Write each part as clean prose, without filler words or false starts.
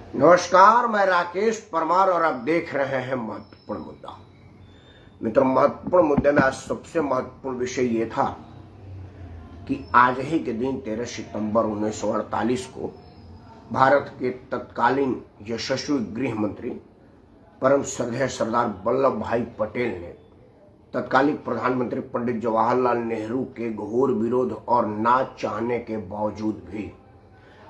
नमस्कार, मैं राकेश परमार और आप देख रहे हैं महत्वपूर्ण मुद्दा। मित्रों, महत्वपूर्ण मुद्दे में आज सबसे महत्वपूर्ण विषय ये था कि आज ही के दिन 13 सितंबर 1948 को भारत के तत्कालीन यशस्वी गृह मंत्री परम श्रद्धेय सरदार वल्लभ भाई पटेल ने तत्कालीन प्रधानमंत्री पंडित जवाहरलाल नेहरू के घोर विरोध और ना चाहने के बावजूद भी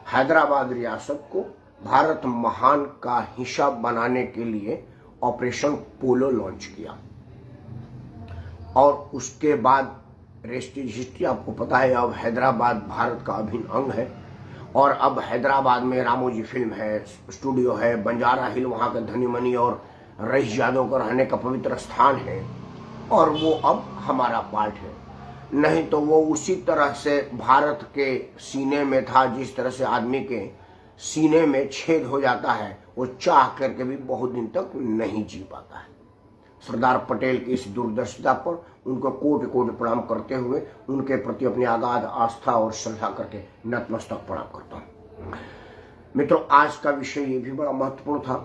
हैदराबाद रियासत को भारत महान का हिस्सा बनाने के लिए ऑपरेशन पोलो लॉन्च किया। और उसके बाद रेस्ट इज हिस्ट्री। आपको पता है, अब हैदराबाद भारत का अभिन्न अंग है और अब हैदराबाद में रामोजी फिल्म है, स्टूडियो है, बंजारा हिल वहाँ के धनी मनी और रईस यादव का रहने का पवित्र स्थान है और वो अब हमारा पार्ट है। नहीं तो वो उसी तरह से भारत के सीने में था जिस तरह से आदमी के सीने में छेद हो जाता है, वो चाह करके भी बहुत दिन तक नहीं जी पाता है। सरदार पटेल की इस दूरदर्शिता पर उनको कोटि कोटि प्रणाम करते हुए उनके प्रति अपनी अगाध आस्था और श्रद्धा करके नतमस्तक प्रणाम करता हूँ। मित्रों, आज का विषय ये भी बड़ा महत्वपूर्ण था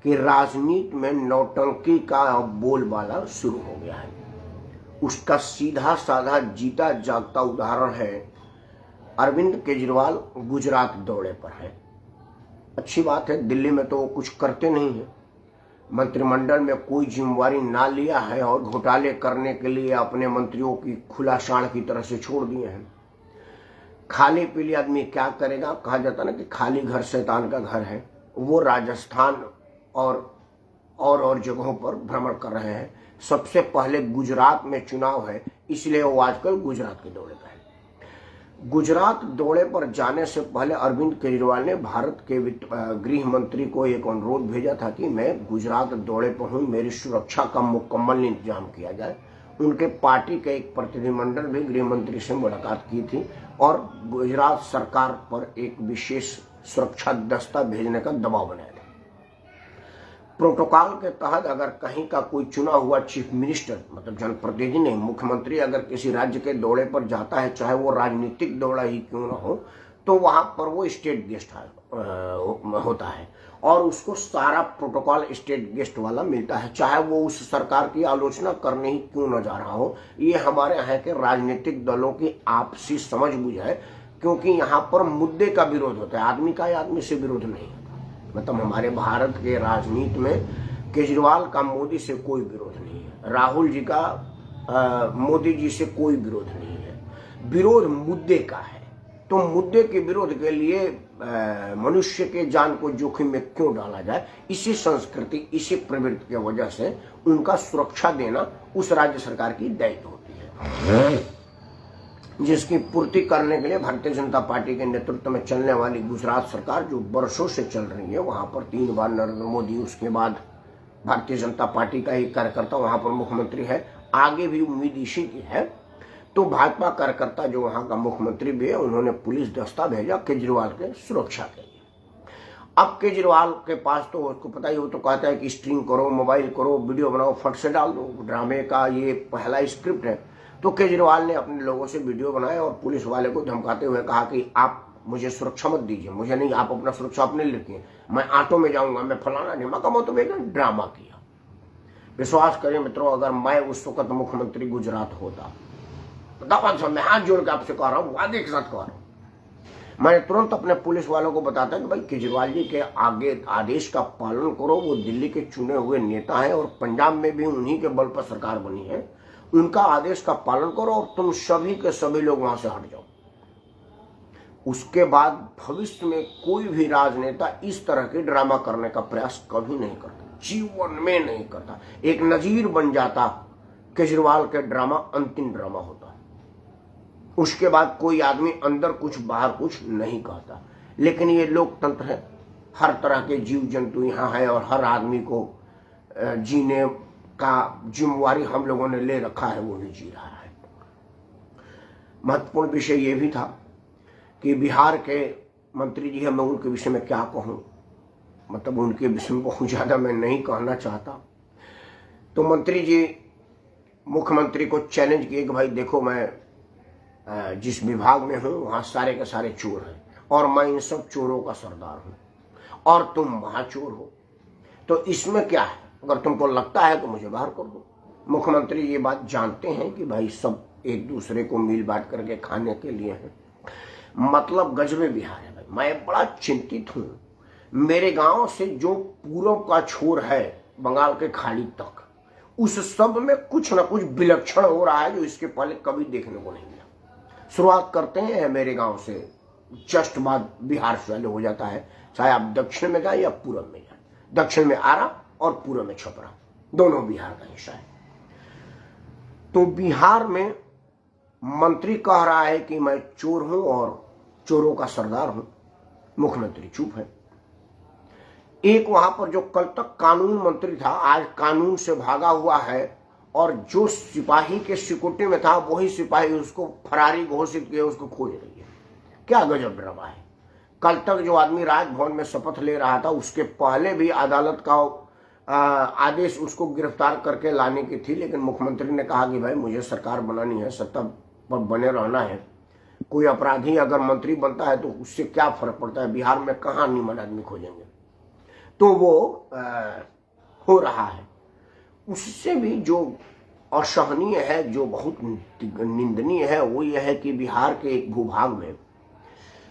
कि राजनीति में नौटंकी का अब बोलबाला शुरू हो गया है। उसका सीधा साधा जीता जागता उदाहरण है अरविंद केजरीवाल गुजरात दौरे पर है। अच्छी बात है, दिल्ली में तो वो कुछ करते नहीं है, मंत्रिमंडल में कोई जिम्मेवारी ना लिया है और घोटाले करने के लिए अपने मंत्रियों की खुला साड़ की तरह से छोड़ दिए हैं। खाली पीली आदमी क्या करेगा, कहा जाता ना कि खाली घर शैतान का घर है। वो राजस्थान और जगहों पर भ्रमण कर रहे हैं। सबसे पहले गुजरात में चुनाव है, इसलिए वो आजकल गुजरात के दौरे पर है। गुजरात दौरे पर जाने से पहले अरविंद केजरीवाल ने भारत के गृह मंत्री को एक अनुरोध भेजा था कि मैं गुजरात दौरे पर हूं, मेरी सुरक्षा का मुकम्मल इंतजाम किया जाए। उनके पार्टी के एक प्रतिनिधिमंडल भी गृह मंत्री से मुलाकात की थी और गुजरात सरकार पर एक विशेष सुरक्षा दस्ता भेजने का दबाव बनाया था। प्रोटोकॉल के तहत अगर कहीं का कोई चुना हुआ चीफ मिनिस्टर, मतलब जनप्रतिनिधि नहीं, मुख्यमंत्री अगर किसी राज्य के दौरे पर जाता है, चाहे वो राजनीतिक दौरा ही क्यों ना हो, तो वहां पर वो स्टेट गेस्ट होता है और उसको सारा प्रोटोकॉल स्टेट गेस्ट वाला मिलता है, चाहे वो उस सरकार की आलोचना करने ही क्यों न जा रहा हो। ये हमारे यहाँ के राजनीतिक दलों की आपसी समझ बुझ है, क्योंकि यहाँ पर मुद्दे का विरोध होता है, आदमी का आदमी से विरोध नहीं है। मतलब हमारे भारत के राजनीति में केजरीवाल का मोदी से कोई विरोध नहीं है, राहुल जी का मोदी जी से कोई विरोध नहीं है, विरोध मुद्दे का है। तो मुद्दे के विरोध के लिए मनुष्य के जान को जोखिम में क्यों डाला जाए, इसी संस्कृति, इसी प्रवृत्ति की वजह से उनका सुरक्षा देना उस राज्य सरकार की दायित्व होती है, जिसकी पूर्ति करने के लिए भारतीय जनता पार्टी के नेतृत्व में चलने वाली गुजरात सरकार जो वर्षों से चल रही है, वहां पर 3 बार नरेंद्र मोदी, उसके बाद भारतीय जनता पार्टी का एक कार्यकर्ता वहां पर मुख्यमंत्री है, आगे भी उम्मीद इसी की है। तो भाजपा कार्यकर्ता जो वहां का मुख्यमंत्री भी है, उन्होंने पुलिस दस्ता भेजा केजरीवाल के सुरक्षा के लिए। अब केजरीवाल के पास तो उसको पता ही हो, तो कहता है कि स्ट्रीम करो, मोबाइल करो, वीडियो बनाओ, फट से डाल दो। ड्रामे का ये पहला स्क्रिप्ट है। तो केजरीवाल ने अपने लोगों से वीडियो बनाए और पुलिस वाले को धमकाते हुए कहा कि आप मुझे सुरक्षा मत दीजिए, मुझे नहीं, आप अपना सुरक्षा अपने लिए रखिए, मैं ऑटो में जाऊंगा, मैं फलाना ढिमाका। तो एक ड्रामा किया। विश्वास करें मित्रों, अगर मैं उस वक्त मुख्यमंत्री गुजरात होता, मैं हाथ जोड़ के आपसे कह रहा हूँ, वादे के साथ कह रहा हूँ, मैं तुरंत अपने पुलिस वालों को बताता कि भाई केजरीवाल जी के आगे आदेश का पालन करो, वो दिल्ली के चुने हुए नेता हैं और पंजाब में भी उन्हीं के बल पर सरकार बनी है, उनका आदेश का पालन करो और तुम सभी के सभी लोग वहां से हट जाओ। उसके बाद भविष्य में कोई भी राजनेता इस तरह के ड्रामा करने का प्रयास कभी नहीं करता, जीवन में नहीं करता। एक नजीर बन जाता, केजरीवाल के ड्रामा अंतिम ड्रामा होता। उसके बाद कोई आदमी अंदर कुछ बाहर कुछ नहीं कहता। लेकिन ये लोकतंत्र है, हर तरह के जीव जंतु यहाँ है और हर आदमी को जीने का जिम्मेवारी हम लोगों ने ले रखा है, वो भी जी रहा है। महत्वपूर्ण विषय ये भी था कि बिहार के मंत्री जी हैं, मैं उनके विषय में क्या कहूँ, मतलब उनके विषय में बहुत ज़्यादा मैं नहीं कहना चाहता। तो मंत्री जी मुख्यमंत्री को चैलेंज किए कि भाई देखो, मैं जिस विभाग में हूँ वहाँ सारे के सारे चोर हैं और मैं इन सब चोरों का सरदार हूँ और तुम महाचोर हो, तो इसमें क्या है? अगर तुमको लगता है तो मुझे बाहर कर दो। मुख्यमंत्री ये बात जानते हैं कि भाई सब एक दूसरे को मिल बांट करके खाने के लिए है। मतलब गजबे बिहार है भाई। मैं बड़ा चिंतित हूं। मेरे गांव से जो पूर्व का छोर है बंगाल के खाड़ी तक, उस सब में कुछ ना कुछ विलक्षण हो रहा है जो इसके पहले कभी देखने को नहीं मिला। शुरुआत करते हैं मेरे गांव से, जस्ट बाद बिहार से चालू हो जाता है, चाहे आप दक्षिण में जाए या पूर्व में जाए। दक्षिण में आरा और पूर्व में छपरा, दोनों बिहार का हिस्सा है। तो बिहार में मंत्री कह रहा है कि मैं चोर हूं और चोरों का सरदार हूं। मुख्यमंत्री चुप है। एक वहां पर जो कल तक कानून मंत्री था, आज कानून से भागा हुआ है, और जो सिपाही के सिक्योरिटी में था वही सिपाही उसको फरारी घोषित किए, उसको खोज रही है। क्या गजब ड्रामा है। कल तक जो आदमी राजभवन में शपथ ले रहा था, उसके पहले भी अदालत का आदेश उसको गिरफ्तार करके लाने की थी, लेकिन मुख्यमंत्री ने कहा कि भाई मुझे सरकार बनानी है, सत्ता पर बने रहना है। कोई अपराधी अगर मंत्री बनता है तो उससे क्या फर्क पड़ता है, बिहार में कहाँ निमन आदमी खोजेंगे। तो वो हो रहा है। उससे भी जो असहनीय है, जो बहुत निंदनीय है, वो ये है कि बिहार के एक भूभाग में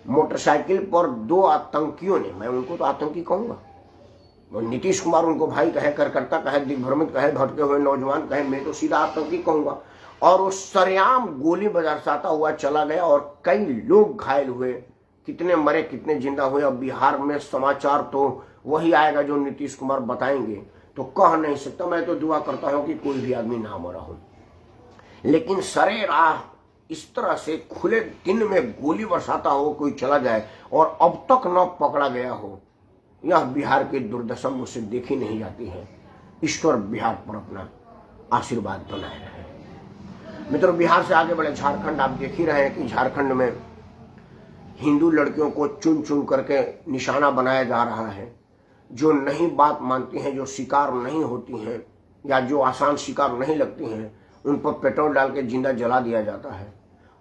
मोटरसाइकिल पर दो आतंकियों ने, मैं उनको तो आतंकी कहूंगा, नीतीश कुमार उनको भाई कहे, कार्यकर्ता कहे, दिग्भ्रमित कहे, भटके हुए नौजवान कहे, मैं तो सीधा आतंकी कहूंगा, और वो सरेआम गोली बरसाता हुआ चला गया और कई लोग घायल हुए। कितने मरे कितने जिंदा हुए, अब बिहार में समाचार तो वही आएगा जो नीतीश कुमार बताएंगे, तो कह नहीं सकता। मैं तो दुआ करता हूं कि कोई भी आदमी ना मरा हो, लेकिन सरेराह इस तरह से खुले दिन में गोली बरसाता हो कोई चला जाए और अब तक न पकड़ा गया हो, यह बिहार की दुर्दशा मुझसे देखी नहीं जाती है। ईश्वर बिहार पर अपना आशीर्वाद बनाए रहे। मित्रों, बिहार से आगे बढ़े झारखंड, आप देख ही रहे हैं कि झारखंड में हिंदू लड़कियों को चुन चुन करके निशाना बनाया जा रहा है। जो नहीं बात मानती हैं, जो शिकार नहीं होती हैं या जो आसान शिकार नहीं लगती हैं, उन पर पेट्रोल डाल के जिंदा जला दिया जाता है।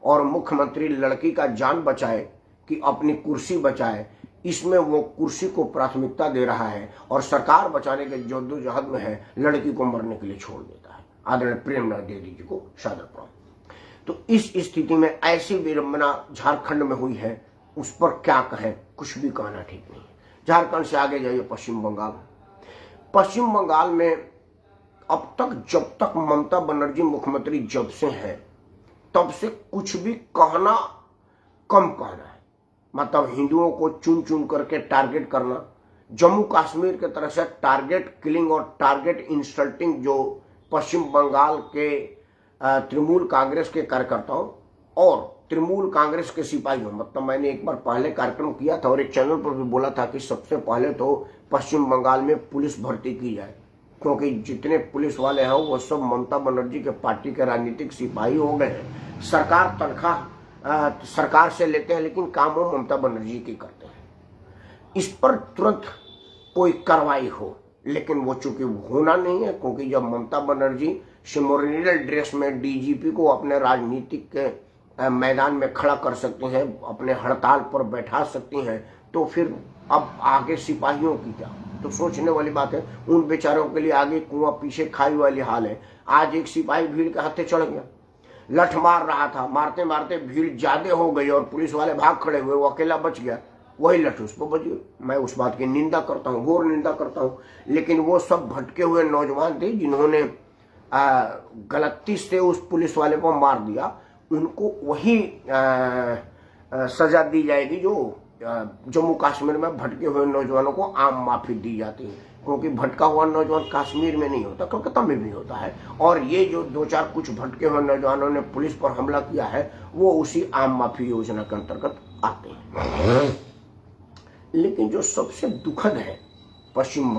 और मुख्यमंत्री लड़की का जान बचाए कि अपनी कुर्सी बचाए, इसमें वो कुर्सी को प्राथमिकता दे रहा है और सरकार बचाने के जद्दोजहद में है, लड़की को मरने के लिए छोड़ देता है। आदरणीय प्रेमनाथ देवी जी को सादर प्रणाम। तो इस स्थिति में ऐसी विडंबना झारखंड में हुई है, उस पर क्या कहें, कुछ भी कहना ठीक नहीं है। झारखंड से आगे जाइए पश्चिम बंगाल। पश्चिम बंगाल में अब तक, जब तक ममता बनर्जी मुख्यमंत्री जब से हैं, तब से कुछ भी कहना कम कहना है। मतलब हिंदुओं को चुन चुन करके टारगेट करना, जम्मू कश्मीर के तरह से टारगेट किलिंग और टारगेट इंसल्टिंग जो पश्चिम बंगाल के तृणमूल कांग्रेस के कार्यकर्ताओं और तृणमूल कांग्रेस के सिपाहियों, मतलब मैंने एक बार पहले कार्यक्रम किया था और एक चैनल पर भी बोला था कि सबसे पहले तो पश्चिम बंगाल में पुलिस भर्ती की जाए, क्योंकि जितने पुलिस वाले हैं वो सब ममता बनर्जी के पार्टी के राजनीतिक सिपाही हो गए हैं। सरकार तनख्वाह सरकार से लेते हैं, लेकिन काम वो ममता बनर्जी की करते हैं। इस पर तुरंत कोई कार्रवाई हो, लेकिन वो चूंकि होना नहीं है, क्योंकि जब ममता बनर्जी सिमोरियल ड्रेस में डीजीपी को अपने राजनीतिक के मैदान में खड़ा कर सकती हैं, अपने हड़ताल पर बैठा सकती हैं, तो फिर अब आगे सिपाहियों की क्या? तो सोचने वाली बात है। उन बेचारों के लिए आगे कुआं पीछे खाई वाली हाल है। आज एक सिपाही भीड़ के हाथे चढ़ गया, लठ मार रहा था, मारते मारते भीड़ ज्यादा हो गई और पुलिस वाले भाग खड़े हुए, वो अकेला बच गया, वही लठ उस पर बजी। मैं उस बात की निंदा करता हूँ, घोर निंदा करता हूँ। लेकिन वो सब भटके हुए नौजवान थे जिन्होंने गलती से उस पुलिस वाले को मार दिया, उनको वही सजा दी जाएगी जो जम्मू कश्मीर में भटके हुए नौजवानों को आम माफी दी जाती है। क्योंकि भटका हुआ नौजवान कश्मीर में नहीं होता, कलकत्ता में भी होता है। और ये जो दो चार कुछ भटके हुए नौजवानों ने पुलिस पर हमला किया है, वो उसी आम माफी योजना के अंतर्गत आते हैं। लेकिन जो सबसे दुखद है पश्चिम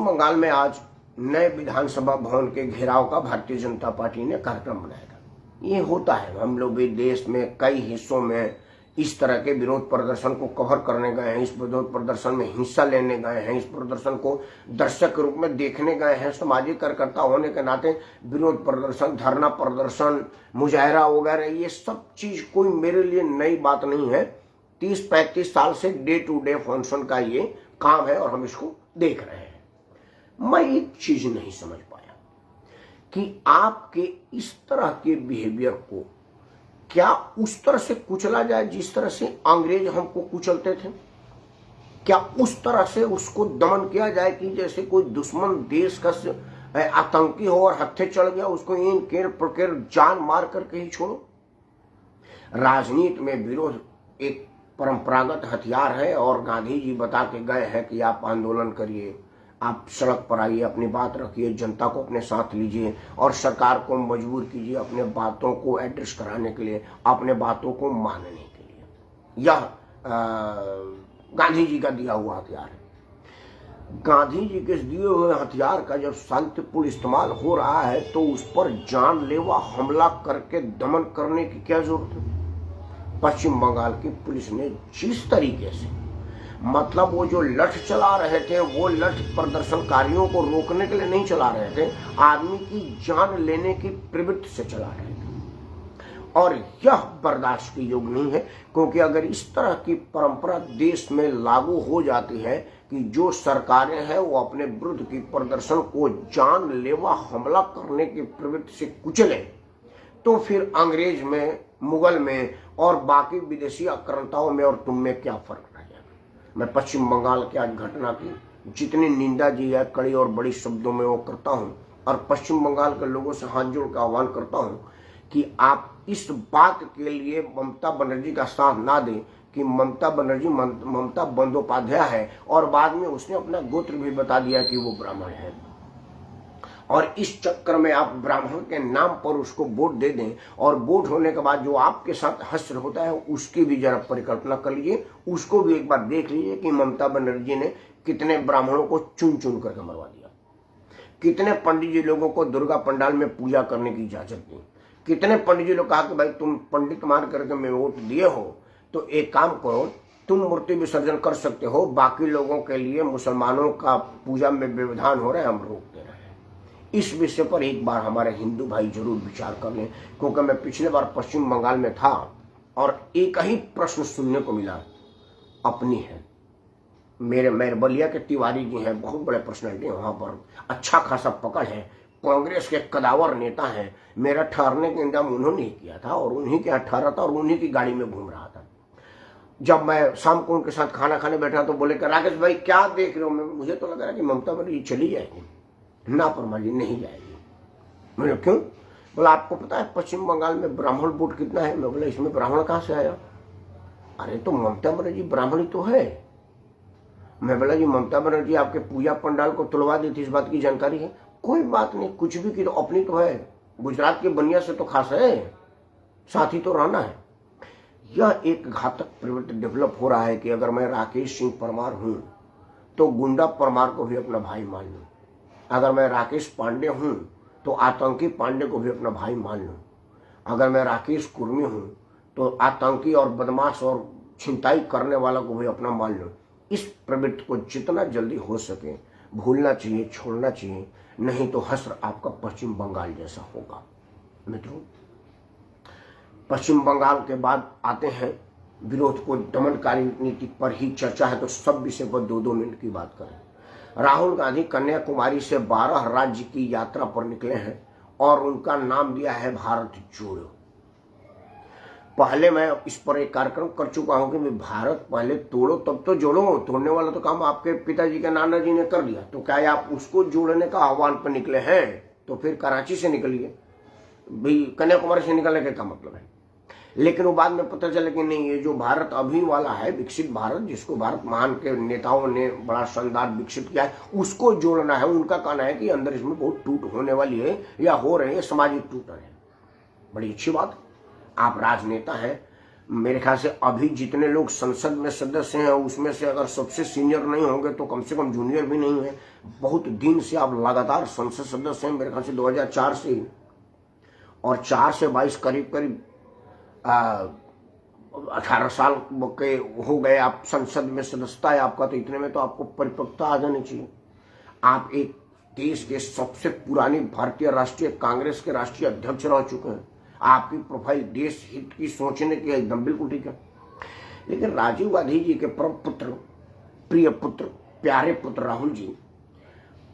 बंगाल में आज नए विधानसभा भवन के घेराव का भारतीय जनता पार्टी ने कार्यक्रम बनाया था। ये होता है, हम लोग भी देश में कई हिस्सों में इस तरह के विरोध प्रदर्शन को कवर करने गए हैं, इस विरोध प्रदर्शन में हिस्सा लेने गए हैं, इस प्रदर्शन को दर्शक के रूप में देखने गए हैं। सामाजिक कार्यकर्ता होने के नाते विरोध प्रदर्शन, धरना प्रदर्शन, मुजाहरा वगैरह, ये सब चीज कोई मेरे लिए नई बात नहीं है। 30-35 साल से डे टू डे फंक्शन का ये काम है और हम इसको देख रहे हैं। मैं एक चीज नहीं समझ पाया कि आपके इस तरह के बिहेवियर को क्या उस तरह से कुचला जाए जिस तरह से अंग्रेज हमको कुचलते थे? क्या उस तरह से उसको दमन किया जाए कि जैसे कोई दुश्मन देश का आतंकी हो और हत्थे चढ़ गया, उसको इन केर प्रकेर जान मार करके ही छोड़ो? राजनीति में विरोध एक परंपरागत हथियार है और गांधी जी बता के गए हैं कि आप आंदोलन करिए, आप सड़क पर आइए, अपनी बात रखिए, जनता को अपने साथ लीजिए और सरकार को मजबूर कीजिए अपने बातों को एड्रेस कराने के लिए, अपने बातों को मानने के लिए। यह गांधी जी का दिया हुआ हथियार है। गांधी जी के दिए हुए हथियार का जब शांतिपूर्ण इस्तेमाल हो रहा है तो उस पर जानलेवा हमला करके दमन करने की क्या जरूरत है? पश्चिम बंगाल की पुलिस ने जिस तरीके से मतलब वो जो लठ चला रहे थे वो लठ प्रदर्शनकारियों को रोकने के लिए नहीं चला रहे थे, आदमी की जान लेने की प्रवृत्ति से चला रहे थे। और यह बर्दाश्त की योग्य नहीं है, क्योंकि अगर इस तरह की परंपरा देश में लागू हो जाती है कि जो सरकारें हैं वो अपने विरुद्ध की प्रदर्शन को जानलेवा हमला करने की प्रवृत्ति से कुचले, तो फिर अंग्रेज में, मुगल में और बाकी विदेशी आक्रांताओं में और तुम में क्या फर्क रह जाएगा? मैं पश्चिम बंगाल की आज घटना की जितनी निंदा जी है कड़ी और बड़ी शब्दों में वो करता हूँ और पश्चिम बंगाल के लोगों से हाथ जोड़ कर आह्वान करता हूँ कि आप इस बात के लिए ममता बनर्जी का साथ ना दें कि ममता बनर्जी ममता बंदोपाध्याय है और बाद में उसने अपना गोत्र भी बता दिया कि वो ब्राह्मण है, और इस चक्कर में आप ब्राह्मण के नाम पर उसको वोट दे दें और वोट होने के बाद जो आपके साथ हश्र होता है उसकी भी जरा परिकल्पना कर लीजिए, उसको भी एक बार देख लीजिए कि ममता बनर्जी ने कितने ब्राह्मणों को चुन चुन करके मरवा दिया, कितने पंडित जी लोगों को दुर्गा पंडाल में पूजा करने की इजाजत दी, कितने पंडित जी लोग कहा कि भाई तुम पंडित मान करके मैं वोट दिए हो तो एक काम करो, तुम मूर्ति विसर्जन कर सकते हो, बाकी लोगों के लिए मुसलमानों का पूजा में व्यवधान हो रहा है, हम रोक दे रहे हैं। इस विषय पर एक बार हमारे हिंदू भाई जरूर विचार कर लें, क्योंकि मैं पिछले बार पश्चिम बंगाल में था और एक ही प्रश्न सुनने को मिला, अपनी है मेरे बलिया के तिवारी जी हैं, बहुत बड़े पर्सनैलिटी है, वहां पर अच्छा खासा पकड़ है, कांग्रेस के कदावर नेता हैं, मेरा ठहरने का इंतजाम उन्होंने ही किया था और उन्हीं के यहाँ ठहरा था और उन्हीं की गाड़ी में घूम रहा था। जब मैं शाम को उनके साथ खाना खाने बैठा तो बोले कि राकेश भाई क्या देख रहे हो? मुझे तो लग रहा है कि ममता बनर्जी चली जाएगी। ना परमा जी नहीं जाएगी। मैंने क्यों? बोला आपको पता है पश्चिम बंगाल में ब्राह्मण वोट कितना है? मैं बोला इसमें ब्राह्मण कहाँ से आया? अरे तो ममता बनर्जी ब्राह्मणी तो है। मैं बोला जी ममता बनर्जी आपके पूजा पंडाल को तुलवा दी थी, इस बात की जानकारी है? कोई बात नहीं, कुछ भी की तो अपनी तो है, गुजरात के बनिया से तो खास है, साथ ही तो रहना है। यह एक घातक प्रवृत्ति डेवलप हो रहा है कि अगर मैं राकेश सिंह परमार हूं तो गुंडा परमार को भी अपना भाई मान लूं, अगर मैं राकेश पांडे हूं तो आतंकी पांडे को भी अपना भाई मान लूं, अगर मैं राकेश कुर्मी हूं तो आतंकी और बदमाश और छिनताई करने वाला को भी अपना मान लूं। इस प्रवृत्ति को जितना जल्दी हो सके भूलना चाहिए, छोड़ना चाहिए, नहीं तो हश्र आपका पश्चिम बंगाल जैसा होगा। मित्रों, पश्चिम बंगाल के बाद आते हैं विरोध को दमनकारी नीति पर ही चर्चा है तो सब विषय पर 2-2 मिनट की बात करें। राहुल गांधी कन्याकुमारी से 12 राज्य की यात्रा पर निकले हैं और उनका नाम दिया है भारत जोड़ो। पहले मैं इस पर एक कार्यक्रम कर चुका हूं कि भारत पहले तोड़ो तब तो जोड़ो, तोड़ने वाला तो काम आपके पिताजी के नाना जी ने कर दिया, तो क्या आप उसको जोड़ने का आह्वान पर निकले हैं? तो फिर कराची से निकलिए, भाई कन्याकुमारी से निकलने का क्या मतलब है? लेकिन वो बाद में पता चला कि नहीं, ये जो भारत अभी वाला है विकसित भारत, जिसको भारत महान के नेताओं ने बड़ा शानदार विकसित किया है, उसको जोड़ना है। उनका कहना है कि अंदर इसमें बहुत टूट होने वाली है या हो रही है, सामाजिक टूट है। बड़ी अच्छी बात, आप राजनेता हैं, मेरे ख्याल से अभी जितने लोग संसद में सदस्य हैं उसमें से अगर सबसे सीनियर नहीं होंगे तो कम से कम जूनियर भी नहीं है। बहुत दिन से आप लगातार संसद सदस्य हैं, मेरे ख्याल से 2004 से, और 4 से 22 करीब 18 साल के हो गए आप संसद में सदस्यता है आपका, तो इतने में तो आपको परिपक्वता आ जानी चाहिए। आप एक देश के सबसे पुरानी भारतीय राष्ट्रीय कांग्रेस के राष्ट्रीय अध्यक्ष रह चुके हैं। आपकी प्रोफाइल देश हित की सोचने की एकदम बिल्कुल ठीक है। लेकिन राजीव गांधी जी के परम पुत्र, प्रिय पुत्र, प्यारे पुत्र राहुल जी,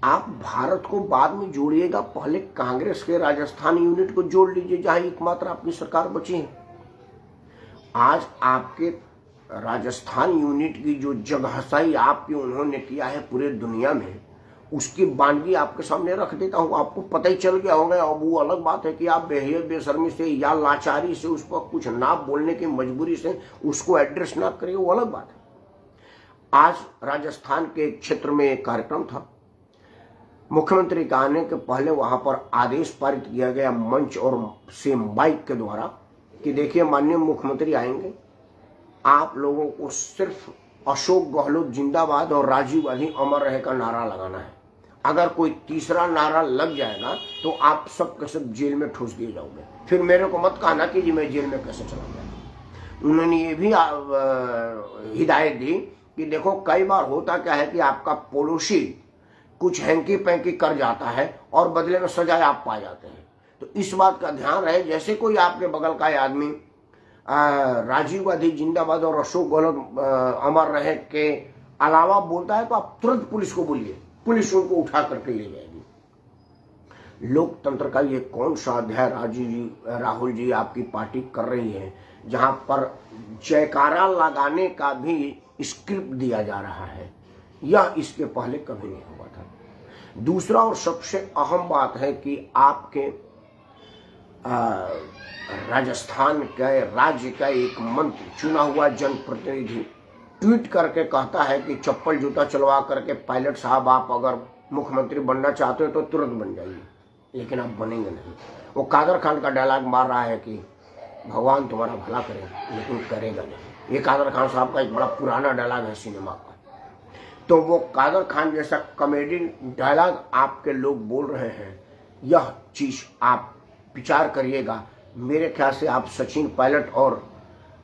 आप भारत को बाद में जोड़िएगा, पहले कांग्रेस के राजस्थान यूनिट को जोड़ लीजिए जहां एकमात्र आपकी सरकार बची है। आज आपके राजस्थान यूनिट की जो जगहसाई आपकी उन्होंने किया है पूरे दुनिया में, उसकी बानगी आपके सामने रख देता हूं। आपको पता ही चल गया होगा। अब वो अलग बात है कि आप बेहद बेशर्मी से या लाचारी से उस पर कुछ ना बोलने की मजबूरी से उसको एड्रेस ना करें, वो अलग बात है। आज राजस्थान के क्षेत्र में एक कार्यक्रम था। मुख्यमंत्री के आने के पहले वहां पर आदेश पारित किया गया मंच और से माइक के द्वारा कि देखिए माननीय मुख्यमंत्री आएंगे, आप लोगों को सिर्फ अशोक गहलोत जिंदाबाद और राजीव गांधी अमर रहे का नारा लगाना है। अगर कोई तीसरा नारा लग जाएगा तो आप सब के सब जेल में ठूस दिए जाओगे। फिर मेरे को मत कहना कि जी मैं जेल में कैसे चला गया। उन्होंने ये भी हिदायत दी कि देखो कई बार होता क्या है कि आपका पड़ोसी कुछ हैंकी पैंकी कर जाता है और बदले में सजाए आप पा जाते हैं। तो इस बात का ध्यान रहे, जैसे कोई आपके बगल का आदमी राजीव गांधी जिंदाबाद और अशोक गहलोत अमर रहे के अलावा बोलता है तो आप तुरंत पुलिस को बोलिए, पुलिस उनको उठा करके ले जाएगी। लोकतंत्र का ये कौन सा अध्याय राहुल जी आपकी पार्टी कर रही है, जहां पर जयकारा लगाने का भी स्क्रिप्ट दिया जा रहा है। यह इसके पहले कभी नहीं हुआ था। दूसरा और सबसे अहम बात है कि आपके राजस्थान के राज्य का एक मंत्री, चुना हुआ जनप्रतिनिधि, ट्वीट करके कहता है कि चप्पल जूता चलवा करके पायलट साहब आप अगर मुख्यमंत्री बनना चाहते हो तो तुरंत बन जाइए, लेकिन आप बनेंगे नहीं। वो कादर खान का डायलॉग मार रहा है कि भगवान तुम्हारा भला करे, लेकिन करेगा नहीं। ये कादर खान साहब का एक बड़ा पुराना डायलॉग है सिनेमा का। तो वो कादर खान जैसा कॉमेडी डायलॉग आपके लोग बोल रहे हैं। यह चीज आप विचार करिएगा। मेरे ख्याल से आप सचिन पायलट और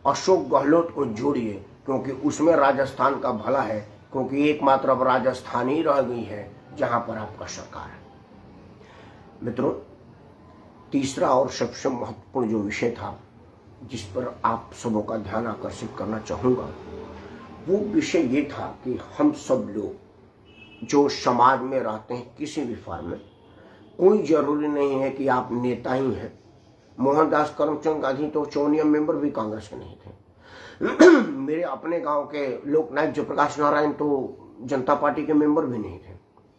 अशोक गहलोत को जोड़िए, क्योंकि उसमें राजस्थान का भला है, क्योंकि एकमात्र अब राजस्थान ही रह गई है जहां पर आपका सरकार है। मित्रों, तीसरा और सबसे महत्वपूर्ण जो विषय था जिस पर आप सबों का ध्यान आकर्षित करना चाहूंगा, वो विषय ये था कि हम सब लोग जो समाज में रहते हैं, किसी भी फॉर्म में, कोई जरूरी नहीं है कि आप नेता ही हैं। मोहनदास करमचंद गांधी तो चौनिया मेंबर भी कांग्रेस के नहीं थे। मेरे अपने गांव के लोकनायक जयप्रकाश नारायण तो जनता पार्टी के मेंबर भी नहीं थे,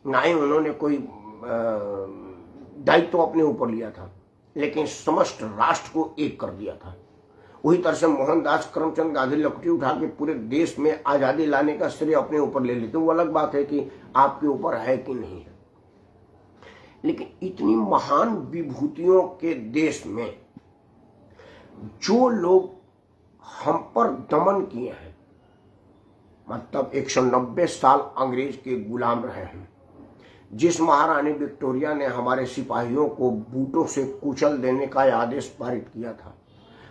ना ही उन्होंने कोई दायित्व अपने ऊपर लिया था, लेकिन समस्त राष्ट्र को एक कर दिया था। वही तरह से मोहनदास करमचंद गांधी लपटी उठा के पूरे देश में आजादी लाने का श्रेय अपने ऊपर ले लेते। वो अलग बात है कि आपके ऊपर है कि नहीं है, लेकिन इतनी महान विभूतियों के देश में जो लोग हम पर दमन किए हैं, मतलब 190 साल अंग्रेज के गुलाम रहे हैं, जिस महारानी विक्टोरिया ने हमारे सिपाहियों को बूटों से कुचल देने का आदेश पारित किया था,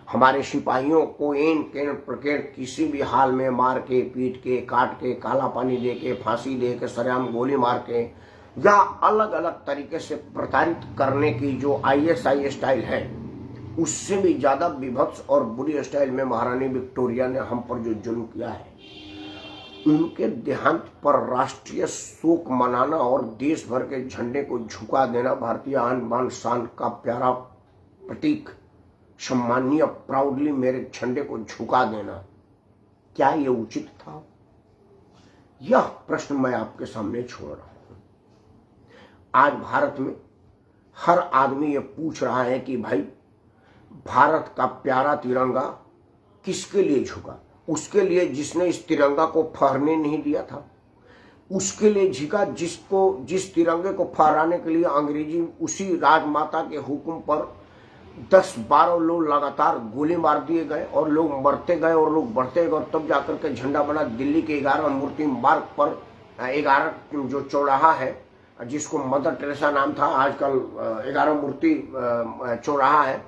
हमारे सिपाहियों को एन केन प्रकेण किसी भी हाल में मार के, पीट के, काट के, काला पानी दे के, फांसी दे के, सरेआम गोली मार के या अलग अलग तरीके से प्रताड़ित करने की जो ISI स्टाइल है, उससे भी ज्यादा विभत्स और बुरी स्टाइल में महारानी विक्टोरिया ने हम पर जो जुल्म किया है, उनके देहांत पर राष्ट्रीय शोक मनाना और देश भर के झंडे को झुका देना, भारतीय आन बान शान का प्यारा प्रतीक सम्मानीय प्राउडली मेरे झंडे को झुका देना, क्या ये उचित था? यह प्रश्न मैं आपके सामने छोड़ रहा हूं। आज भारत में हर आदमी ये पूछ रहा है कि भाई भारत का प्यारा तिरंगा किसके लिए झुका? उसके लिए जिसने इस तिरंगा को फहरने नहीं दिया था, उसके लिए झुका जिस तिरंगे को फहराने के लिए अंग्रेजी उसी राजमाता के हुक्म पर 10-12 लोग लगातार गोली मार दिए गए और लोग मरते गए और लोग बढ़ते गए, और तब जाकर के झंडा बना। दिल्ली के 11 मूर्ति मार्ग पर 11 जो चौराहा है, जिसको मदर टेरेसा नाम था, आजकल 11 मूर्ति चौराहा है,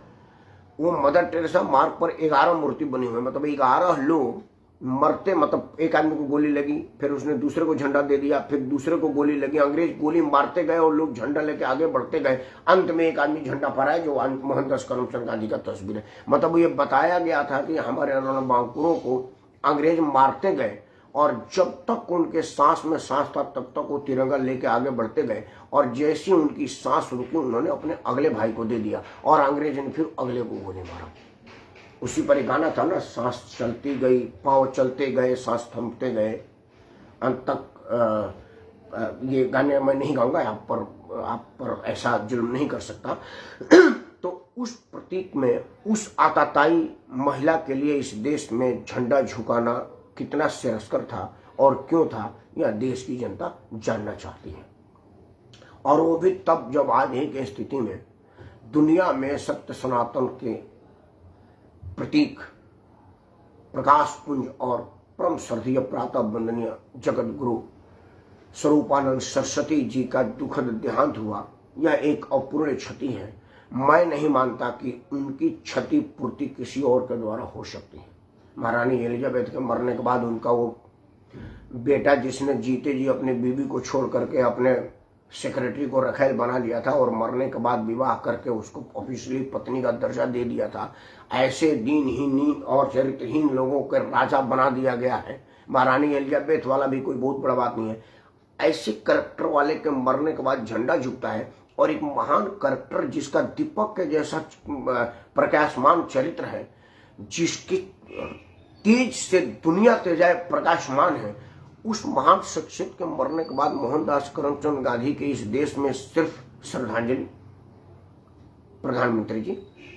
वो मदर टेरेसा मार्ग पर 11 मूर्ति बनी हुई, मतलब 11 लोग मरते, मतलब एक आदमी को गोली लगी, फिर उसने दूसरे को झंडा दे दिया, फिर दूसरे को गोली लगी, अंग्रेज गोली मारते गए और लोग झंडा लेके आगे बढ़ते गए। अंत में एक आदमी झंडा फहराया जो मोहनदास करमचंद गांधी का तस्वीर है। मतलब ये बताया गया था कि हमारे रणबांकुरों को अंग्रेज मारते गए और जब तक उनके सांस में सांस था तब तक वो तिरंगा लेके आगे बढ़ते गए, और जैसे उनकी सांस रुकी उन्होंने अपने अगले भाई को दे दिया और अंग्रेज ने फिर अगले को गोली मारा। उसी पर एक गाना था ना, सांस चलती गई, पांव चलते गए, सांस थमते गए, अंत तक। ये गाने मैं नहीं गाऊंगा, आप पर ऐसा जुल्म नहीं कर सकता। तो उस प्रतीक में, उस आताताई महिला के लिए इस देश में झंडा झुकाना कितना श्रेयस्कर था और क्यों था, यह देश की जनता जानना चाहती है। और वो भी तब जब आज ही की स्थिति में दुनिया में सत्य सनातन के प्रतीक प्रकाश पुंज और परम श्रद्धेय प्रातः वंदनीय जगत गुरु स्वरूपानंद सरस्वती जी का दुखद देहांत हुआ। यह एक अपूर्ण क्षति है। मैं नहीं मानता कि उनकी क्षति पूर्ति किसी और के द्वारा हो सकती है। महारानी एलिजाबेथ के मरने के बाद उनका वो बेटा, जिसने जीते जी अपनी बीवी को छोड़ करके अपने सेक्रेटरी को रखेल बना लिया था और मरने के बाद विवाह करके उसको ऑफिशियली पत्नी का दर्जा दे दिया था, ऐसे दीनहीन और चरित्रहीन लोगों के राजा बना दिया गया है। महारानी एलिजाबेथ वाला भी कोई बहुत बड़ा बात नहीं है। ऐसे करैक्टर वाले के मरने के बाद झंडा झुकता है, और एक महान करैक्टर जिसका दीपक के जैसा प्रकाशमान चरित्र है, जिसकी तेज से दुनिया तेजाय प्रकाशमान है, उस महान शख्सियत के मरने के बाद मोहनदास करमचंद गांधी के इस देश में सिर्फ श्रद्धांजलि। प्रधानमंत्री जी,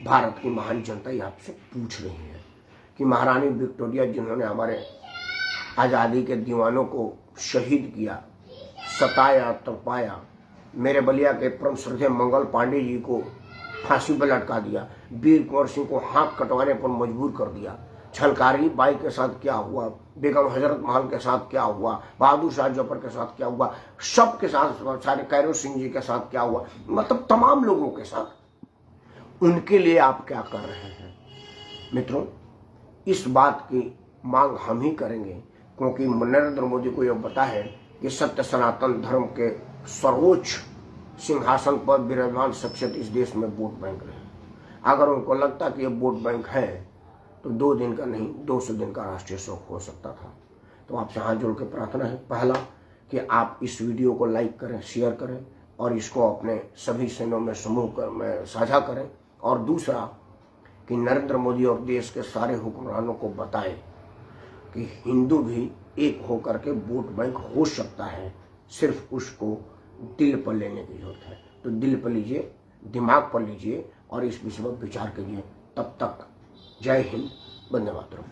भारत की महान जनता ये आपसे पूछ रही है कि महारानी विक्टोरिया, जिन्होंने हमारे आज़ादी के दीवानों को शहीद किया, सताया, तपाया, मेरे बलिया के परम श्रद्धेय मंगल पांडे जी को फांसी पर लटका दिया, वीर कुंवर सिंह को हाथ कटवाने पर मजबूर कर दिया, छलकारी बाई के साथ क्या हुआ, बेगम हजरत महल के साथ क्या हुआ, बहादुर शाह जफर के साथ क्या हुआ, सब के साथ, सारे कैरो सिंह जी के साथ क्या हुआ, मतलब तमाम लोगों के साथ, उनके लिए आप क्या कर रहे हैं। मित्रों, इस बात की मांग हम ही करेंगे, क्योंकि नरेंद्र मोदी को यह पता है कि सत्य सनातन धर्म के सर्वोच्च सिंहासन पर विराजमान शख्सियत इस देश में वोट बैंक रहे। अगर उनको लगता कि ये वोट बैंक है तो 2 दिन का नहीं 200 दिन का राष्ट्रीय शोक हो सकता था। तो आपसे हाथ जोड़ के प्रार्थना है, पहला कि आप इस वीडियो को लाइक करें, शेयर करें और इसको अपने सभी सेनों में समूह में साझा करें, और दूसरा कि नरेंद्र मोदी और देश के सारे हुक्मरानों को बताएं कि हिंदू भी एक होकर के वोट बैंक हो सकता है, सिर्फ उसको दिल पर लेने की जरूरत है। तो दिल पर लीजिए, दिमाग पर लीजिए और इस विषय पर विचार कीजिए। तब तक जय हिंद, वंदे मातरम।